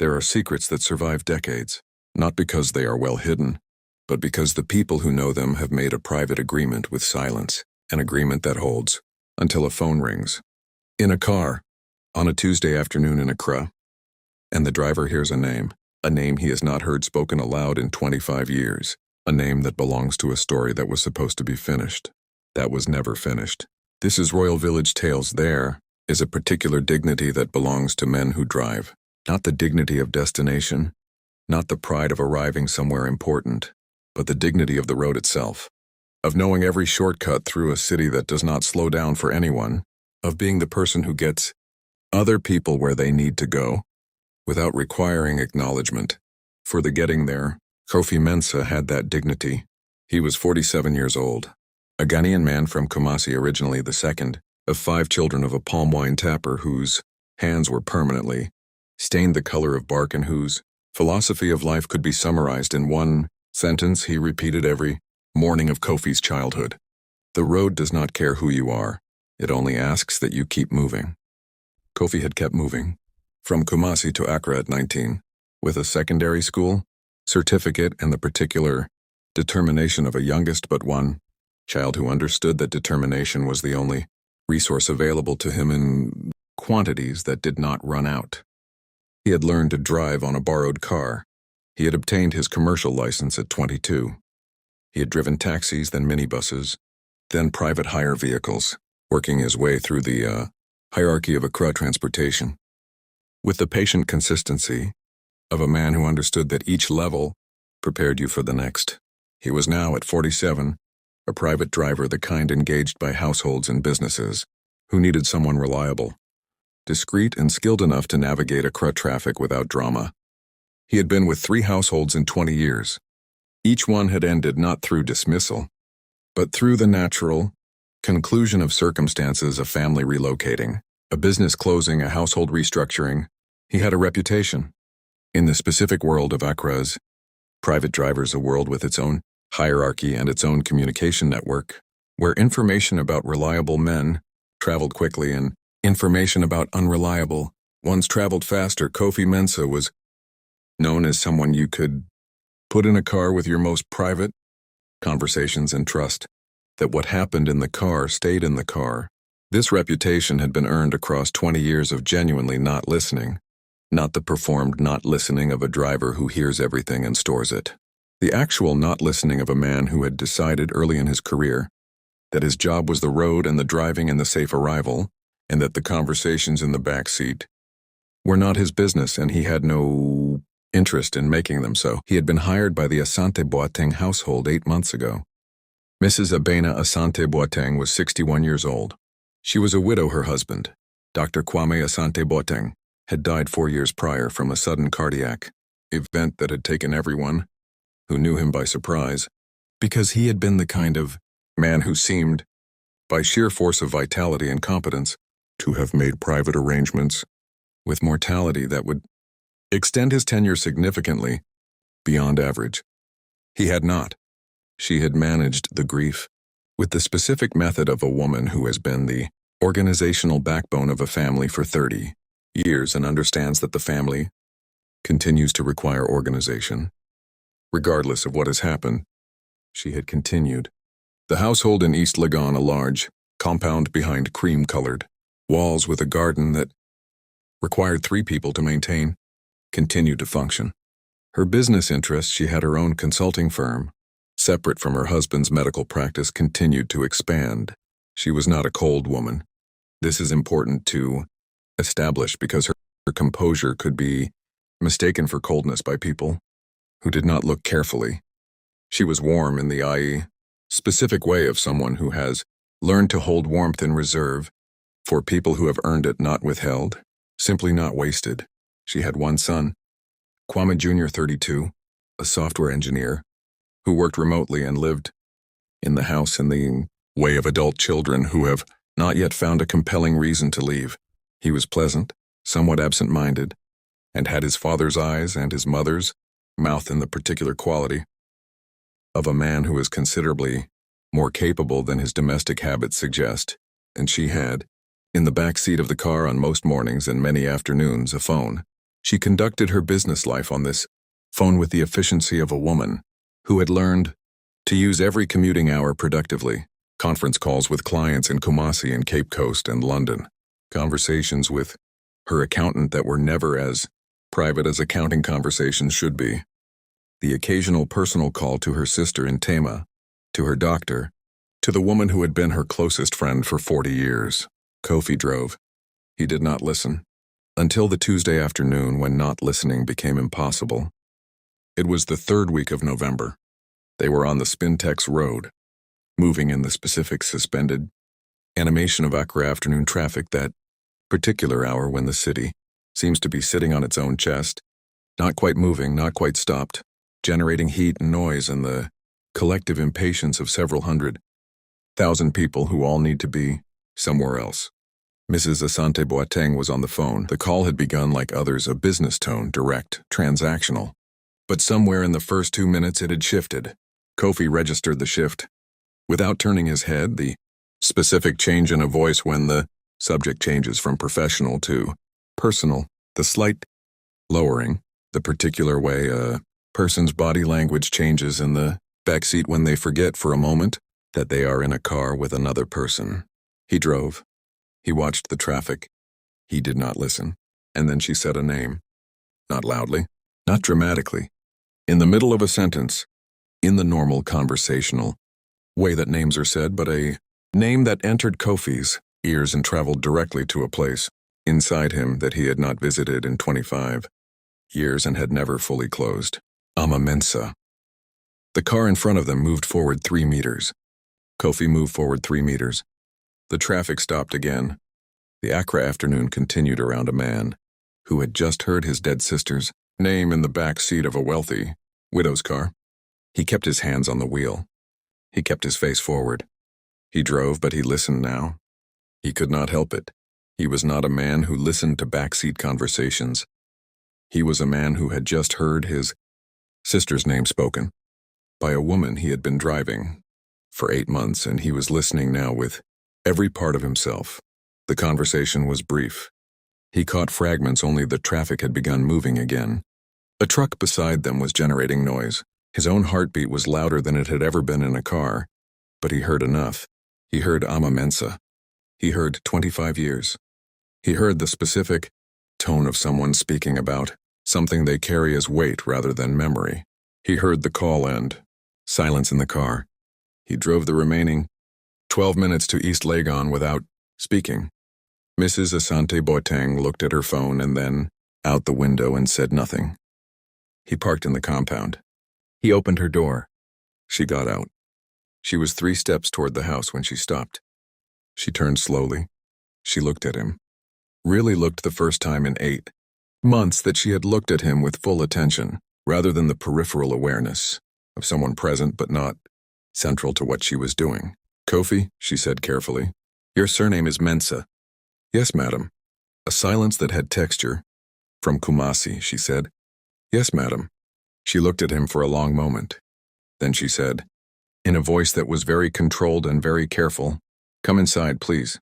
There are secrets that survive decades, not because they are well hidden, but because the people who know them have made a private agreement with silence, an agreement that holds until a phone rings. In a car, on a Tuesday afternoon in Accra, and the driver hears a name he has not heard spoken aloud in 25 years, a name that belongs to a story that was supposed to be finished, that was never finished. This is Royal Village Tales. There is a particular dignity that belongs to men who drive, not the dignity of destination, not the pride of arriving somewhere important, but the dignity of the road itself, of knowing every shortcut through a city that does not slow down for anyone, of being the person who gets other people where they need to go, without requiring acknowledgement. For the getting there, Kofi Mensah had that dignity. He was 47 years old, a Ghanaian man from Kumasi, originally the second of 5 children of a palm wine tapper whose hands were permanently stained the color of bark and whose philosophy of life could be summarized in one sentence he repeated every morning of Kofi's childhood. The road does not care who you are, it only asks that you keep moving. Kofi had kept moving, from Kumasi to Accra at 19, with a secondary school certificate and the particular determination of a youngest but one child who understood that determination was the only resource available to him in quantities that did not run out. He had learned to drive on a borrowed car. He had obtained his commercial license at 22. He had driven taxis, then minibuses, then private hire vehicles, working his way through the hierarchy of Accra transportation, with the patient consistency of a man who understood that each level prepared you for the next. He was now, at 47, a private driver, the kind engaged by households and businesses, who needed someone reliable, discreet and skilled enough to navigate Accra traffic without drama. He had been with 3 households in 20 years. Each one had ended not through dismissal, but through the natural conclusion of circumstances, a family relocating, a business closing, a household restructuring. He had a reputation. In the specific world of Accra's private drivers, a world with its own hierarchy and its own communication network, where information about reliable men traveled quickly and information about unreliable ones traveled faster, Kofi Mensah was known as someone you could put in a car with your most private conversations and trust that what happened in the car stayed in the car. This reputation had been earned across 20 years of genuinely not listening, not the performed not listening of a driver who hears everything and stores it. The actual not listening of a man who had decided early in his career that his job was the road and the driving and the safe arrival, and that the conversations in the back seat were not his business and he had no interest in making them so. He had been hired by the Asante Boateng household 8 months ago. Mrs. Abena Asante Boateng was 61 years old. She was a widow. Her husband, Dr. Kwame Asante Boateng, had died 4 years prior from a sudden cardiac event that had taken everyone who knew him by surprise, because he had been the kind of man who seemed, by sheer force of vitality and competence, to have made private arrangements with mortality that would extend his tenure significantly beyond average. He had not. She had managed the grief with the specific method of a woman who has been the organizational backbone of a family for 30 years and understands that the family continues to require organization. Regardless of what has happened, she had continued. The household in East Legon, a large compound behind cream-colored walls with a garden that required 3 people to maintain, continued to function. Her business interests, she had her own consulting firm, separate from her husband's medical practice, continued to expand. She was not a cold woman. This is important to establish because her composure could be mistaken for coldness by people who did not look carefully. She was warm in the specific way of someone who has learned to hold warmth in reserve for people who have earned it, not withheld, simply not wasted. She had 1 son, Kwame Jr., 32, a software engineer, who worked remotely and lived in the house in the way of adult children who have not yet found a compelling reason to leave. He was pleasant, somewhat absent-minded, and had his father's eyes and his mother's mouth in the particular quality of a man who is considerably more capable than his domestic habits suggest, and she had, in the back seat of the car on most mornings and many afternoons, a phone. She conducted her business life on this phone with the efficiency of a woman who had learned to use every commuting hour productively. Conference calls with clients in Kumasi and Cape Coast and London. Conversations with her accountant that were never as private as accounting conversations should be. The occasional personal call to her sister in Tema, to her doctor, to the woman who had been her closest friend for 40 years. Kofi drove. He did not listen. Until the Tuesday afternoon when not listening became impossible. It was the third week of November. They were on the Spintex Road, moving in the specific suspended animation of Accra afternoon traffic, that particular hour when the city seems to be sitting on its own chest, not quite moving, not quite stopped, generating heat and noise and the collective impatience of several 100,000 people who all need to be somewhere else. Mrs. Asante Boateng was on the phone. The call had begun like others, a business tone, direct, transactional. But somewhere in the first 2 minutes it had shifted. Kofi registered the shift. Without turning his head, the specific change in a voice when the subject changes from professional to personal, the slight lowering, the particular way a person's body language changes in the backseat when they forget for a moment that they are in a car with another person. He drove. He watched the traffic. He did not listen. And then she said a name. Not loudly, not dramatically. In the middle of a sentence, in the normal conversational way that names are said, but a name that entered Kofi's ears and traveled directly to a place inside him that he had not visited in 25 years and had never fully closed. Mensah. The car in front of them moved forward 3 meters. Kofi moved forward 3 meters. The traffic stopped again. The Accra afternoon continued around a man who had just heard his dead sister's name in the back seat of a wealthy widow's car. He kept his hands on the wheel. He kept his face forward. He drove, but he listened now. He could not help it. He was not a man who listened to backseat conversations. He was a man who had just heard his sister's name spoken by a woman he had been driving for 8 months, and he was listening now with every part of himself. The conversation was brief. He caught fragments, only the traffic had begun moving again. A truck beside them was generating noise. His own heartbeat was louder than it had ever been in a car, but he heard enough. He heard Mensah. He heard 25 years. He heard the specific tone of someone speaking about something they carry as weight rather than memory. He heard the call end. Silence in the car. He drove the remaining 12 minutes to East Legon without speaking. Mrs. Asante Boateng looked at her phone and then out the window and said nothing. He parked in the compound. He opened her door. She got out. She was 3 steps toward the house when she stopped. She turned slowly. She looked at him. Really looked the first time in 8 months that she had looked at him with full attention, rather than the peripheral awareness of someone present but not central to what she was doing. "Kofi," she said carefully, "your surname is Mensah." "Yes, madam." A silence that had texture. "From Kumasi," she said. "Yes, madam." She looked at him for a long moment. Then she said, in a voice that was very controlled and very careful, "Come inside, please."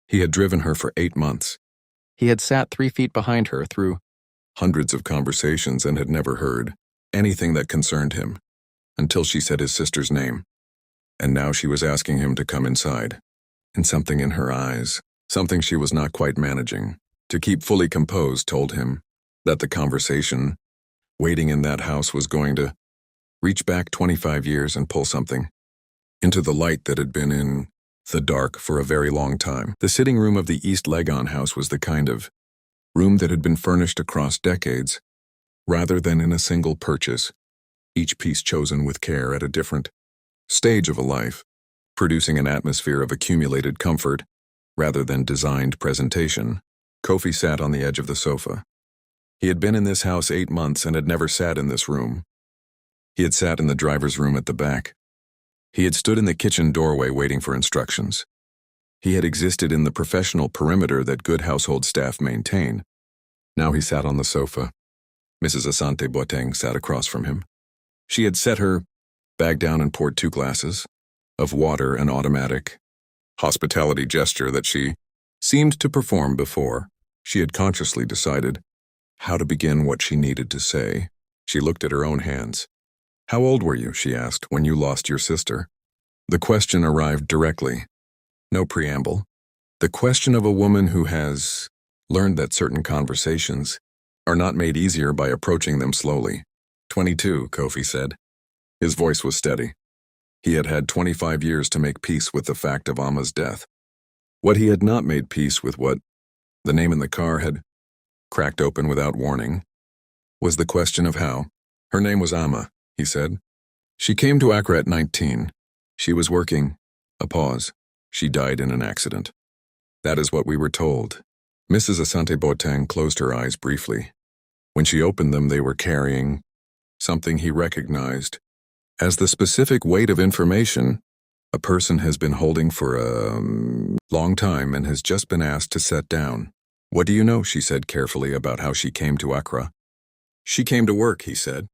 He had driven her for 8 months. He had sat 3 feet behind her through hundreds of conversations and had never heard anything that concerned him, until she said his sister's name. And now she was asking him to come inside. And something in her eyes, something she was not quite managing to keep fully composed, told him that the conversation waiting in that house was going to reach back 25 years and pull something into the light that had been in the dark for a very long time. The sitting room of the East Legon house was the kind of room that had been furnished across decades, rather than in a single purchase, each piece chosen with care at a different stage of a life, producing an atmosphere of accumulated comfort rather than designed presentation. Kofi sat on the edge of the sofa. He had been in this house 8 months and had never sat in this room. He had sat in the driver's room at the back. He had stood in the kitchen doorway waiting for instructions. He had existed in the professional perimeter that good household staff maintain. Now he sat on the sofa. Mrs. Asante Boateng sat across from him. She had set her bag down and poured 2 glasses of water, an automatic hospitality gesture that she seemed to perform before she had consciously decided how to begin what she needed to say. She looked at her own hands. "How old were you," she asked, "when you lost your sister?" The question arrived directly. No preamble. The question of a woman who has learned that certain conversations are not made easier by approaching them slowly. 22, Kofi said. His voice was steady. He had had 25 years to make peace with the fact of Amma's death. What he had not made peace with, what the name in the car had cracked open without warning, was the question of how. Her name was Amma, he said. She came to Accra at 19. She was working. A pause. She died in an accident. That is what we were told. Mrs. Asante Boateng closed her eyes briefly. When she opened them, they were carrying something he recognized as the specific weight of information a person has been holding for a long time and has just been asked to set down. "What do you know," she said carefully, "about how she came to Accra?" "She came to work," he said.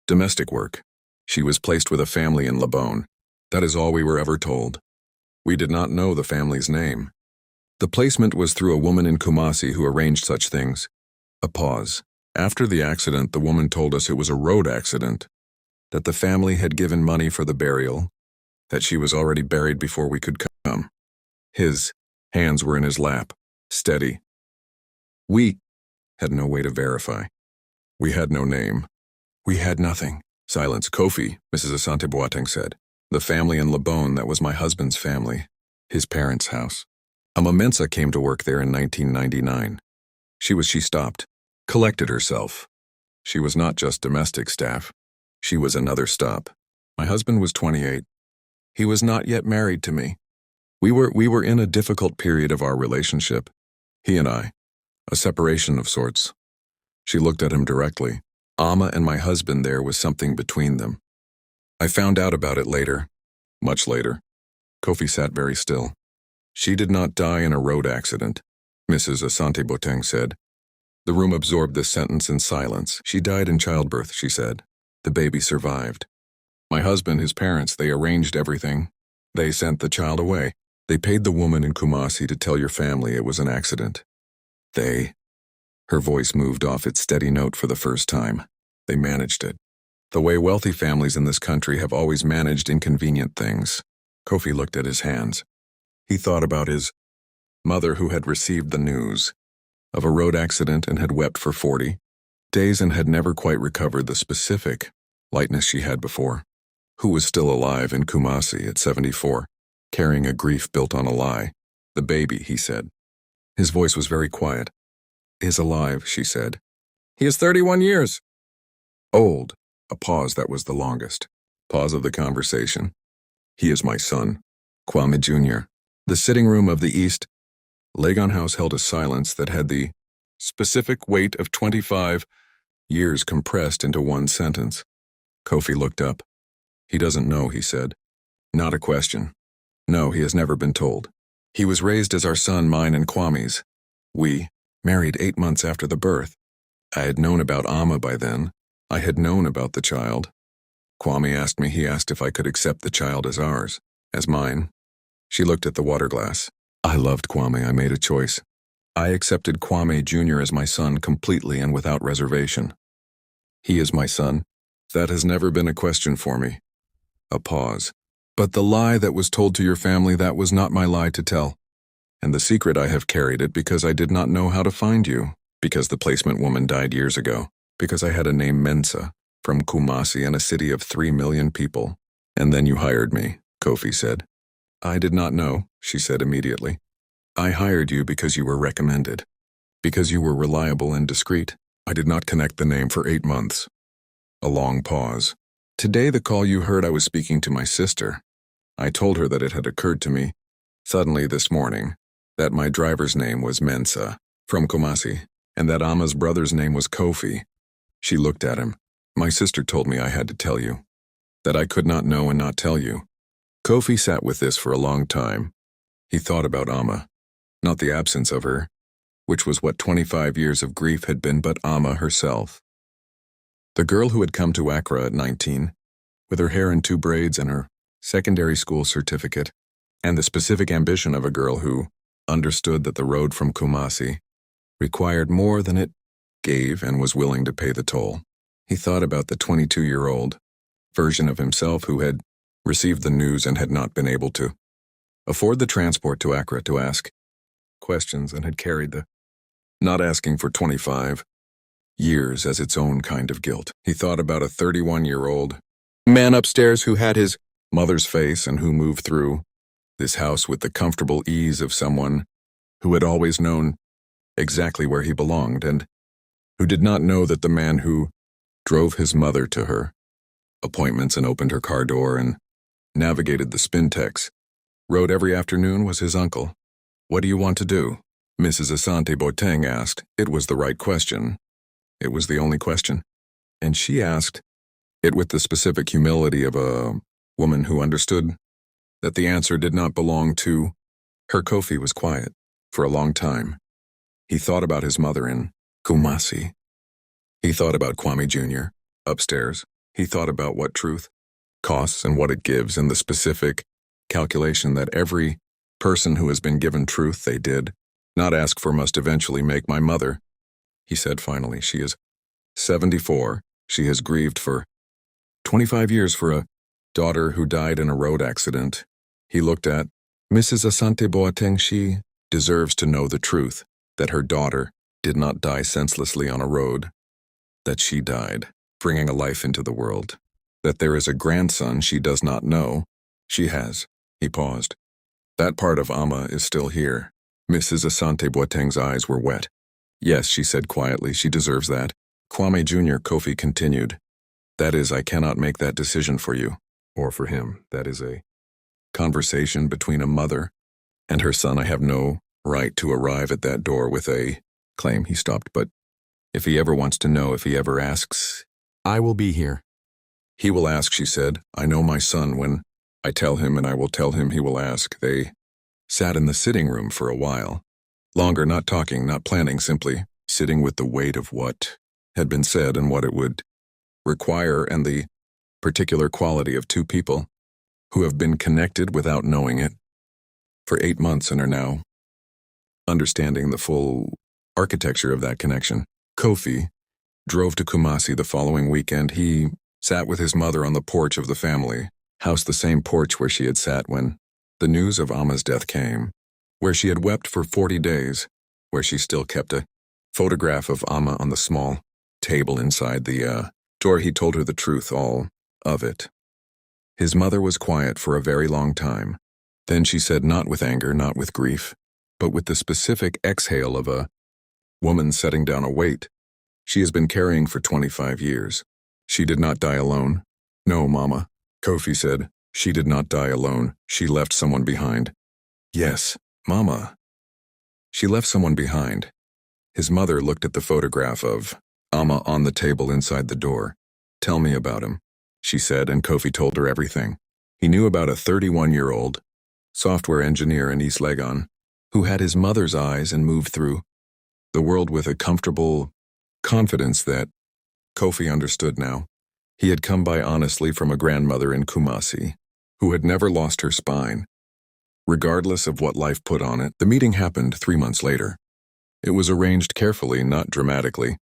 "Domestic work. She was placed with a family in Lebon. That is all we were ever told. We did not know the family's name. The placement was through a woman in Kumasi who arranged such things." A pause. "After the accident, the woman told us it was a road accident, that the family had given money for the burial, that she was already buried before we could come." His hands were in his lap, steady. "We had no way to verify. We had no name. We had nothing." "Silence. Kofi," Mrs. Asante Boateng said. "The family in Lebon, that was my husband's family, his parents' house. Mensah came to work there in 1999. She stopped, collected herself. She was not just domestic staff. She was another stop. My husband was 28. He was not yet married to me. We were in a difficult period of our relationship, he and I, a separation of sorts." She looked at him directly. "Amma and my husband, there was something between them. I found out about it later, much later." Kofi sat very still. "She did not die in a road accident," Mrs. Asante Boateng said. The room absorbed this sentence in silence. "She died in childbirth," she said. "The baby survived. My husband, his parents, they arranged everything. They sent the child away. They paid the woman in Kumasi to tell your family it was an accident. They..." Her voice moved off its steady note for the first time. "They managed it. The way wealthy families in this country have always managed inconvenient things." Kofi looked at his hands. He thought about his mother, who had received the news of a road accident and had wept for 40 days and had never quite recovered the specific lightness she had before, who was still alive in Kumasi at 74, carrying a grief built on a lie. "The baby," he said. His voice was very quiet. "Is alive," she said. "He is 31 years. Old." A pause that was the longest. Pause of the conversation. "He is my son, Kwame Jr." The sitting room of the East Legon House held a silence that had the specific weight of 25 years compressed into one sentence. Kofi looked up. "He doesn't know," he said. "Not a question. No, he has never been told. He was raised as our son, mine and Kwame's. We married 8 months after the birth. I had known about Amma by then. I had known about the child. Kwame asked me, he asked if I could accept the child as ours, as mine." She looked at the water glass. "I loved Kwame. I made a choice. I accepted Kwame Jr. as my son completely and without reservation. He is my son. That has never been a question for me." A pause. "But the lie that was told to your family, that was not my lie to tell. And the secret, I have carried it because I did not know how to find you, because the placement woman died years ago, because I had a name Mensah, from Kumasi and a city of 3 million people. And then you hired me," Kofi said. "I did not know," she said immediately. "I hired you because you were recommended, because you were reliable and discreet. I did not connect the name for 8 months. A long pause. "Today, the call you heard, I was speaking to my sister. I told her that it had occurred to me, suddenly this morning, that my driver's name was Mensah, from Kumasi, and that Amma's brother's name was Kofi." She looked at him. "My sister told me I had to tell you, that I could not know and not tell you." Kofi sat with this for a long time. He thought about Amma, not the absence of her, which was what 25 years of grief had been, but Amma herself. The girl who had come to Accra at 19, with her hair in 2 braids and her secondary school certificate, and the specific ambition of a girl who understood that the road from Kumasi required more than it gave, and was willing to pay the toll. He thought about the 22-year-old version of himself who had received the news and had not been able to afford the transport to Accra to ask questions and had carried the not asking for 25 years as its own kind of guilt. He thought about a 31-year-old man upstairs who had his mother's face and who moved through this house with the comfortable ease of someone who had always known exactly where he belonged and who did not know that the man who drove his mother to her appointments and opened her car door and navigated the Spintex Road every afternoon was his uncle. "What do you want to do?" Mrs. Asante Boateng asked. It was the right question. It was the only question. And she asked it with the specific humility of a woman who understood that the answer did not belong to her. Kofi was quiet for a long time. He thought about his mother in Kumasi. He thought about Kwame Jr. upstairs. He thought about what truth costs and what it gives, and the specific calculation that every person who has been given truth they did not ask for must eventually make. "My mother," he said finally, "she is 74. She has grieved for 25 years for a daughter who died in a road accident." He looked at Mrs. Asante Boateng. She deserves to know the truth, that her daughter did not die senselessly on a road, that she died bringing a life into the world, that there is a grandson she does not know. She has. He paused. That part of Ama is still here. Mrs. Asante Boateng's eyes were wet. "Yes," she said quietly, "she deserves that." Kwame Jr. Kofi continued. "That is, I cannot make that decision for you, or for him. That is a conversation between a mother and her son. I have no right to arrive at that door with a claim." He stopped, "But if he ever wants to know, if he ever asks, I will be here." "He will ask," she said. "I know my son. When I tell him, and I will tell him, he will ask." They sat in the sitting room for a while. Longer, not talking, not planning, simply sitting with the weight of what had been said and what it would require, and the particular quality of two people who have been connected without knowing it for 8 months and are now understanding the full architecture of that connection. Kofi drove to Kumasi the following weekend. He sat with his mother on the porch of the family house, the same porch where she had sat when the news of Ama's death came, where she had wept for 40 days, where she still kept a photograph of Ama on the small table inside the door. He told her the truth, all of it. His mother was quiet for a very long time. Then she said, not with anger, not with grief, but with the specific exhale of a woman setting down a weight she has been carrying for 25 years. "She did not die alone." "No, Mama," Kofi said. "She did not die alone. She left someone behind." "Yes, Mama. She left someone behind." His mother looked at the photograph of Ama on the table inside the door. "Tell me about him," she said, and Kofi told her everything. He knew about a 31-year-old software engineer in East Legon who had his mother's eyes and moved through the world with a comfortable confidence that Kofi understood now. He had come by honestly from a grandmother in Kumasi who had never lost her spine, regardless of what life put on it. The meeting happened 3 months later. It was arranged carefully, not dramatically,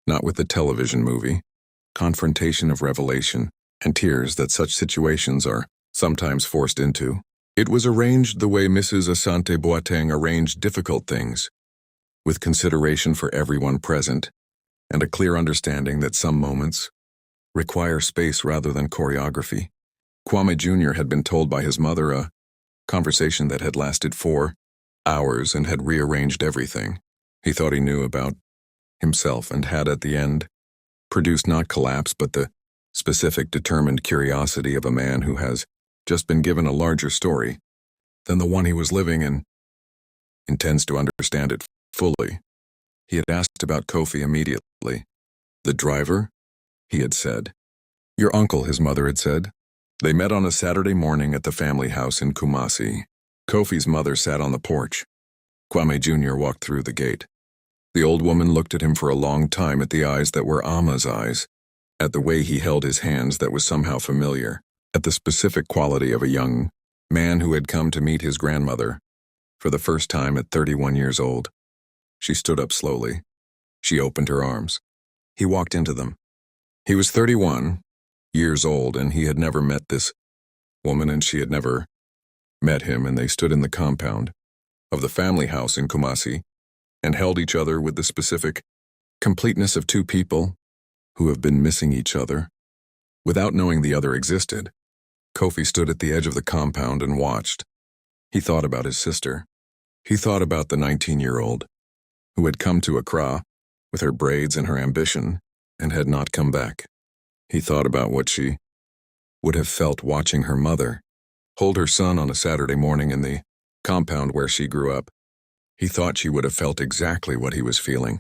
not with the television movie, confrontation of revelation and tears that such situations are sometimes forced into. It was arranged the way Mrs. Asante Boateng arranged difficult things, with consideration for everyone present, and a clear understanding that some moments require space rather than choreography. Kwame Jr. had been told by his mother a conversation that had lasted 4 hours and had rearranged everything he thought he knew about himself, and had at the end produced not collapse but the specific determined curiosity of a man who has just been given a larger story than the one he was living and intends to understand it fully. He had asked about Kofi immediately. "The driver?" he had said. "Your uncle," his mother had said. They met on a Saturday morning at the family house in Kumasi. Kofi's mother sat on the porch. Kwame Jr. walked through the gate. The old woman looked at him for a long time, at the eyes that were Ama's eyes, at the way he held his hands that was somehow familiar, at the specific quality of a young man who had come to meet his grandmother for the first time at 31 years old. She stood up slowly. She opened her arms. He walked into them. He was 31 years old, and he had never met this woman, and she had never met him, and they stood in the compound of the family house in Kumasi and held each other with the specific completeness of two people who have been missing each other without knowing the other existed. Kofi stood at the edge of the compound and watched. He thought about his sister. He thought about the 19-year-old who had come to Accra with her braids and her ambition and had not come back. He thought about what she would have felt watching her mother hold her son on a Saturday morning in the compound where she grew up. He thought she would have felt exactly what he was feeling,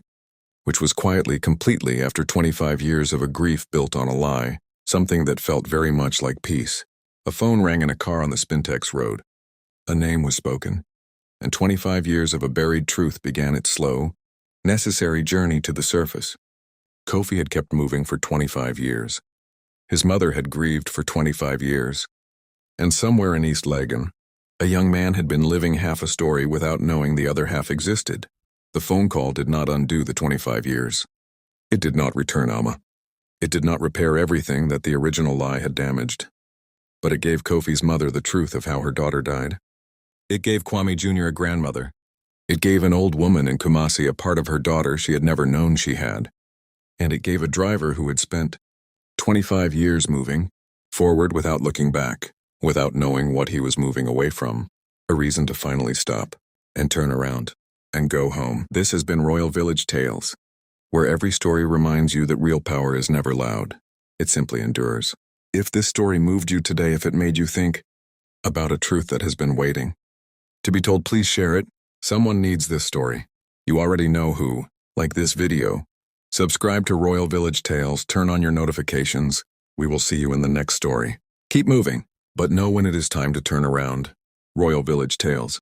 which was quietly, completely, after 25 years of a grief built on a lie, something that felt very much like peace. A phone rang in a car on the Spintex Road. A name was spoken, and 25 years of a buried truth began its slow, necessary journey to the surface. Kofi had kept moving for 25 years. His mother had grieved for 25 years. And somewhere in East Legon, a young man had been living half a story without knowing the other half existed. The phone call did not undo the 25 years. It did not return Alma. It did not repair everything that the original lie had damaged. But it gave Kofi's mother the truth of how her daughter died. It gave Kwame Jr. a grandmother. It gave an old woman in Kumasi a part of her daughter she had never known she had. And it gave a driver who had spent 25 years moving forward without looking back, without knowing what he was moving away from, a reason to finally stop and turn around and go home. This has been Royal Village Tales, where every story reminds you that real power is never loud. It simply endures. If this story moved you today, if it made you think about a truth that has been waiting to be told, please share it. Someone needs this story. You already know who. Like this video. Subscribe to Royal Village Tales, turn on your notifications. We will see you in the next story. Keep moving, but know when it is time to turn around. Royal Village Tales.